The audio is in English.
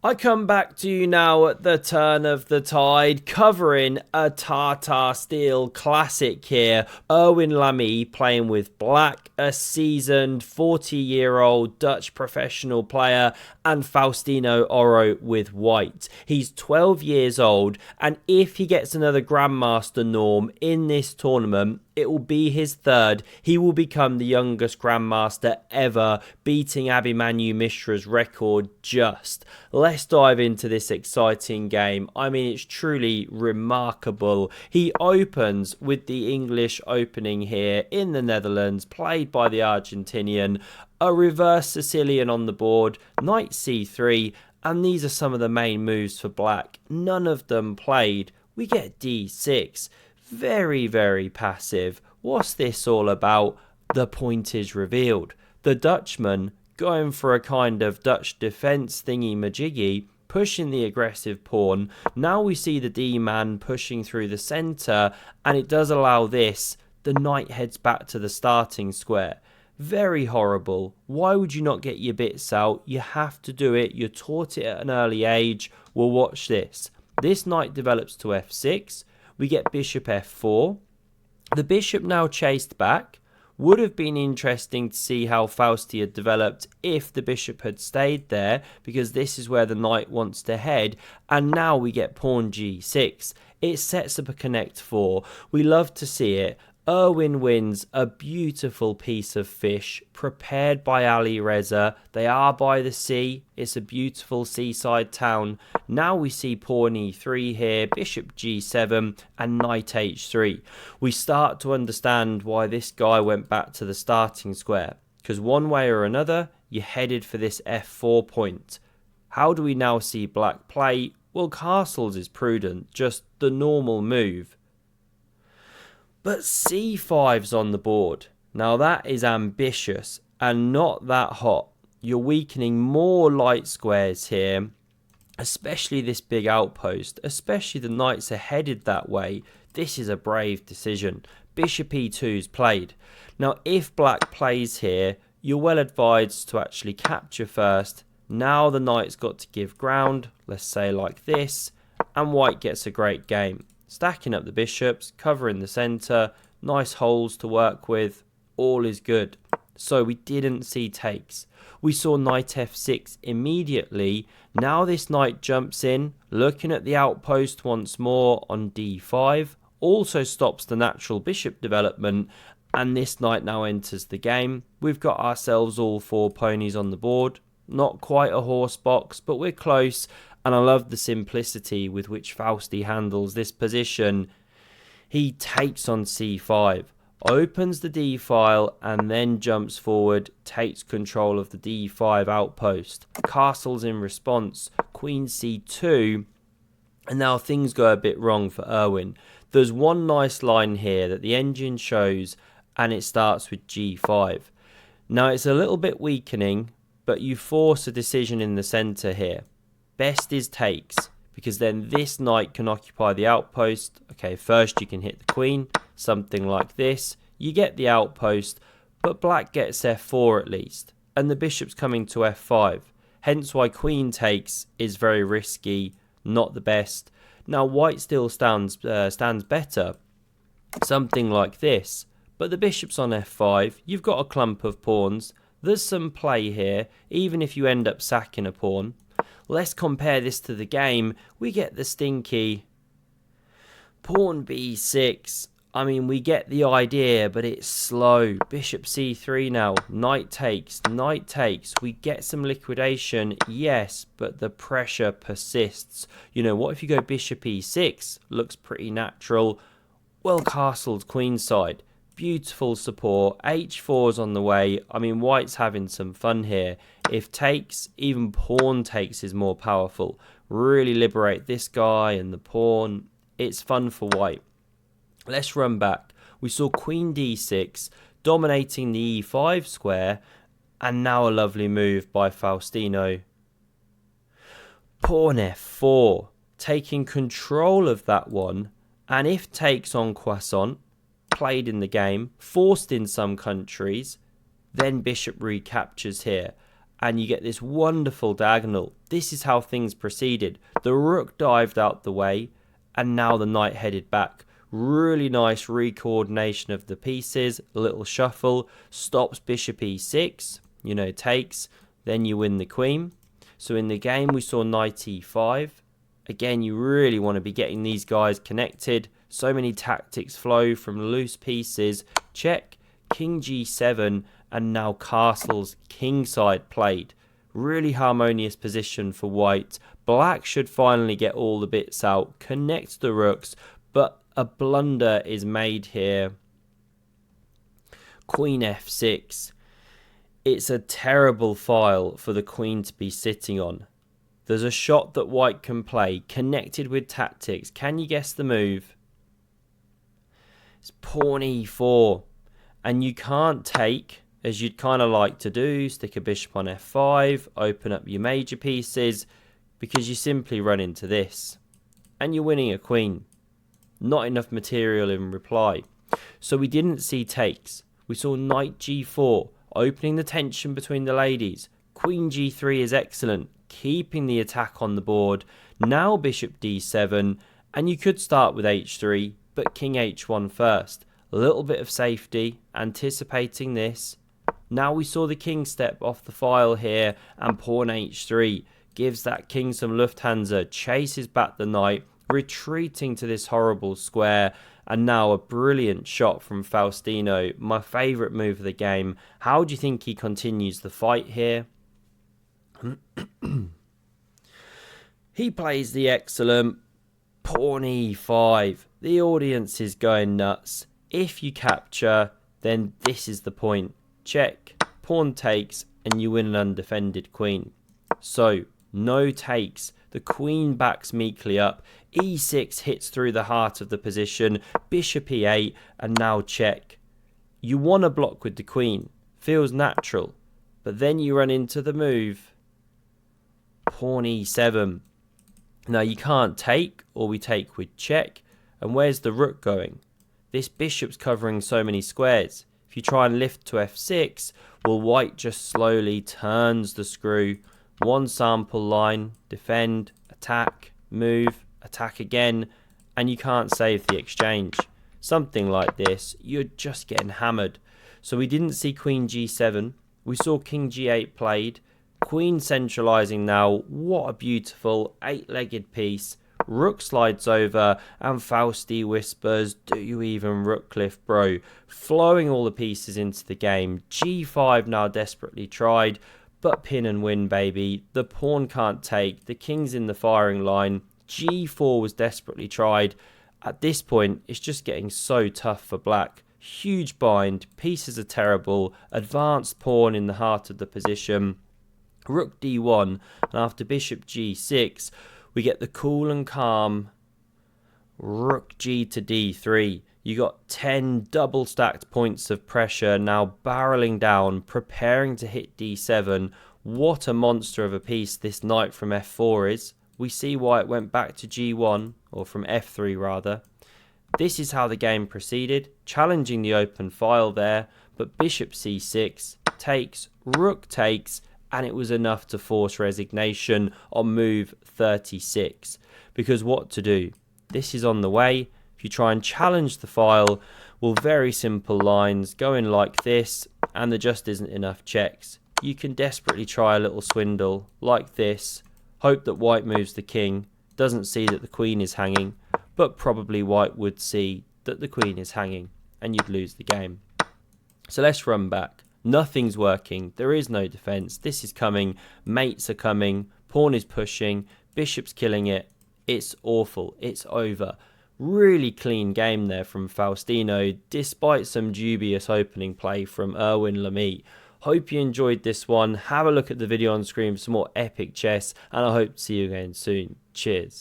I come back to you now at the turn of the tide, covering a Tata steel classic here. Erwin Lamy playing with black, a seasoned 40-year-old Dutch professional player, and Faustino Oro with white. He's 12 years old, and if he gets another Grandmaster norm in this tournament, it will be his third. He will become the youngest Grandmaster ever, beating Abhimanyu Mishra's record just. Let's dive into this exciting game. I mean, it's truly remarkable. He opens with the English opening here in the Netherlands, played by the Argentinian. A reverse Sicilian on the board, knight c3, and these are some of the main moves for black. None of them played. We get d6. Very, very passive. What's this all about? The point is revealed. The Dutchman, going for a kind of Dutch defence thingy-majiggy, pushing the aggressive pawn. Now we see the D-man pushing through the centre, and it does allow this. The knight heads back to the starting square. Very horrible. Why would you not get your bits out? You have to do it. You're taught it at an early age. Well, watch this. This knight develops to f6. We get bishop f4. The bishop now chased back. Would have been interesting to see how Fausti had developed if the bishop had stayed there, because this is where the knight wants to head. And now we get pawn g6. It sets up a connect 4. We love to see it. Erwin wins a beautiful piece of fish prepared by Ali Reza. They are by the sea. It's a beautiful seaside town. Now we see pawn e3 here, bishop g7 and knight h3. We start to understand why this guy went back to the starting square, because one way or another you're headed for this f4 point. How do we now see black play? Well, castles is prudent, just the normal move. But c5's on the board. Now that is ambitious and not that hot. You're weakening more light squares here, especially this big outpost, especially the knights are headed that way. This is a brave decision. Bishop e2's played. Now if black plays here, you're well advised to actually capture first. Now the knight's got to give ground, let's say like this, and white gets a great game. Stacking up the bishops, covering the centre, nice holes to work with, all is good. So we didn't see takes. We saw knight f6 immediately. Now this knight jumps in, looking at the outpost once more on d5. Also stops the natural bishop development, and this knight now enters the game. We've got ourselves all 4 ponies on the board. Not quite a horse box, but we're close. And I love the simplicity with which Fausti handles this position. He takes on c5, opens the d file, and then jumps forward, takes control of the d5 outpost. Castles in response, queen c2, and now things go a bit wrong for Erwin. There's one nice line here that the engine shows, and it starts with g5. Now it's a little bit weakening, but you force a decision in the centre here. Best is takes, because then this knight can occupy the outpost. Okay, first you can hit the queen, something like this. You get the outpost, but black gets f4 at least, and the bishop's coming to f5. Hence why queen takes is very risky, not the best. Now white still stands better, something like this, but the bishop's on f5. You've got a clump of pawns. There's some play here, even if you end up sacking a pawn. Let's compare this to the game. We get the stinky pawn b6. I mean, we get the idea, but it's slow. Bishop c3 now. Knight takes. Knight takes. We get some liquidation, yes, but the pressure persists. You know, what if you go bishop e6? Looks pretty natural. Well castled queenside. Beautiful support. h4's on the way. I mean, white's having some fun here. If takes, even pawn takes is more powerful. Really liberate this guy and the pawn. It's fun for white. Let's run back. We saw queen d6 dominating the e5 square, and now a lovely move by Faustino. Pawn f4, taking control of that one, and if takes on croissant, played in the game, forced in some countries, then bishop recaptures here. and you get this wonderful diagonal. This is how things proceeded. The rook dived out the way, and now the knight headed back. Really nice recoordination of the pieces, a little shuffle, stops bishop e6, takes, then you win the queen. So in the game we saw knight e5. Again, you really want to be getting these guys connected. So many tactics flow from loose pieces. Check, king g7, and now castles kingside played. Really harmonious position for white. Black should finally get all the bits out, connect the rooks, but a blunder is made here. Queen f6. It's a terrible file for the queen to be sitting on. There's a shot that white can play, connected with tactics. Can you guess the move? It's pawn e4. And you can't take, as you'd kind of like to do, stick a bishop on f5, open up your major pieces, because you simply run into this. And you're winning a queen. Not enough material in reply. So we didn't see takes. We saw knight g4, opening the tension between the ladies. Queen g3 is excellent, keeping the attack on the board. Now bishop d7, and you could start with h3, but king h1 first. A little bit of safety, anticipating this. Now we saw the king step off the file here, and pawn h3 gives that king some Lufthansa, chases back the knight, retreating to this horrible square. And now a brilliant shot from Faustino, my favourite move of the game. How do you think he continues the fight here? He plays the excellent pawn e5. The audience is going nuts. If you capture, then this is the point. Check, pawn takes, and you win an undefended queen. So, no takes. The queen backs meekly up. e6 hits through the heart of the position. Bishop e8, and now check. You want to block with the queen. Feels natural. But then you run into the move. Pawn e7. Now you can't take, or we take with check. And where's the rook going? This bishop's covering so many squares. If you try and lift to f6, well, white just slowly turns the screw. One sample line, defend, attack, move, attack again, and you can't save the exchange. Something like this, you're just getting hammered. So we didn't see queen g7. We saw king g8 played. Queen centralizing now. What a beautiful 8-legged piece. Rook slides over, and Fausti whispers, "Do you even rook cliff, bro?" Flowing all the pieces into the game. g5 now desperately tried, but pin and win, baby. The pawn can't take. The king's in the firing line. g4 was desperately tried. At this point, it's just getting so tough for black. Huge bind. Pieces are terrible. Advanced pawn in the heart of the position. Rook d1, and after bishop g6, we get the cool and calm rook g to d3. You got 10 double stacked points of pressure now barreling down, preparing to hit d7. What a monster of a piece this knight from f4 is. We see why it went back to g1, or from f3 rather. This is how the game proceeded, challenging the open file there, but bishop c6 takes, rook takes, and it was enough to force resignation on move 36. Because what to do? This is on the way. If you try and challenge the file, well, very simple lines going like this, and there just isn't enough checks. You can desperately try a little swindle like this, hope that white moves the king, doesn't see that the queen is hanging, but probably white would see that the queen is hanging, and you'd lose the game. So let's run back. Nothing's working. There is no defense. This is coming. Mates are coming. Pawn is pushing. Bishop's killing it. It's awful. It's over. Really clean game there from Faustino, despite some dubious opening play from Erwin. Hope you enjoyed this one. Have a look at the video on screen for some more epic chess, and I hope to see you again soon. Cheers.